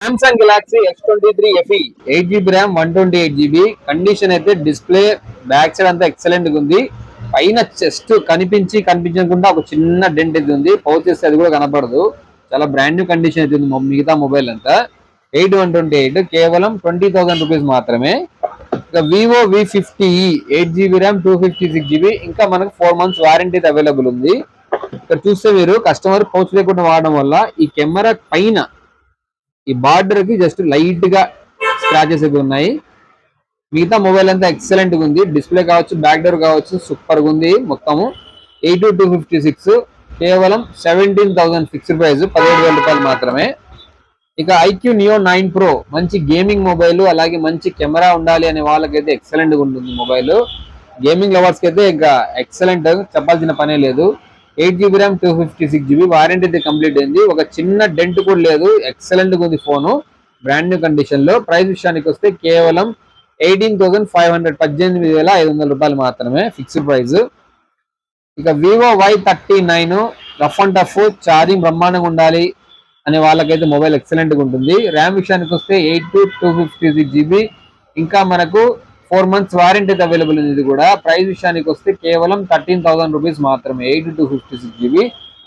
Samsung Galaxy S23 FE 8GB RAM 128GB condition అయితే display back side అంతా excellent గా ఉంది. పైన చెస్ట్ కనిపించకుండా ఒక చిన్న డెంట్ అయితే ఉంది. పౌచ్ చేస్తే అది కూడా కనపడదు. చాలా బ్రాండ్ న్యూ కండిషన్ అయితే ఉంది మిగతా మొబైల్ అంతా. 8128 కేవలం 20,000 రూపీస్ మాత్రమే. ఇక Vivo V50e 8GB RAM 256GB ఇంకా మనకు 4 months వారంటీ అవైలబుల్ ఉంది. ఇక్కడ చూస్తే మీరు కస్టమర్ పౌచ్ లేకుండా వాడడం వల్ల ఈ కెమెరా పైన ఈ బార్డర్ కి జస్ట్ లైట్ గా స్క్రాచెస్ అయితే ఉన్నాయి. మిగతా మొబైల్ అంతా ఎక్సలెంట్ గా ఉంది. డిస్ప్లే కావచ్చు, బ్యాక్ డోర్ కావచ్చు, సూపర్ గా ఉంది. మొత్తము 8256 కేవలం 17,000 ఫిక్స్డ్ ప్రైస్, 17,000 రూపాయలు మాత్రమే. ఇక IQ Neo 9 Pro మంచి గేమింగ్ మొబైల్, అలాగే మంచి కెమెరా ఉండాలి అనే వాళ్ళకైతే ఎక్సలెంట్ గా ఉంటుంది మొబైల్. గేమింగ్ లవర్స్ కి అయితే ఇంకా ఎక్సలెంట్, చెప్పాల్సిన పనే లేదు. 8GB ర్యామ్ 256GB వారంటీ అయితే కంప్లీట్ అయింది. ఒక చిన్న డెంట్ కూడా లేదు. ఎక్సలెంట్ గా ఉంది ఫోను, బ్రాండ్ న్యూ కండిషన్ లో. ప్రైస్ విషయానికి వస్తే కేవలం 18,500 18,500 రూపాయలు మాత్రమే ఫిక్స్డ్ ప్రైస్. ఇక Vivo Y39 rough and tough, charging బ్రహ్మాండంగా ఉండాలి అనే వాళ్ళకైతే మొబైల్ ఎక్సలెంట్ గా ఉంటుంది. ర్యామ్ విషయానికి వస్తే 8/256GB ఇంకా మనకు 4 months వారంటీ అయితే అవైలబుల్ ఉంది. ఇది కూడా ప్రైస్ విషయానికి వస్తే కేవలం 13,000 రూపీస్ మాత్రమే, 8/256GB.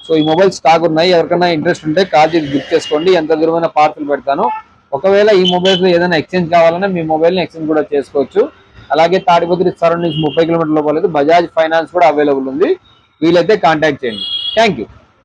సో ఈ మొబైల్ స్టాక్ ఉన్నాయి. ఎవరికైనా ఇంట్రెస్ట్ ఉంటే కాల్ చేసి బుక్ చేసుకోండి. ఎంత దూరమైన పార్సల్ పెడతాను. ఒకవేళ ఈ మొబైల్స్ లో ఏదైనా ఎక్స్చేంజ్ కావాలన్నా మీ మొబైల్ ని ఎక్స్చేంజ్ కూడా చేసుకోవచ్చు. అలాగే తాడిపత్రి సరౌండింగ్స్ 30 కిలోమీటర్ల లోపల బజాజ్ ఫైనాన్స్ కూడా అవైలబుల్ ఉంది. వీలైతే కాంటాక్ట్ చేయండి. Thank you.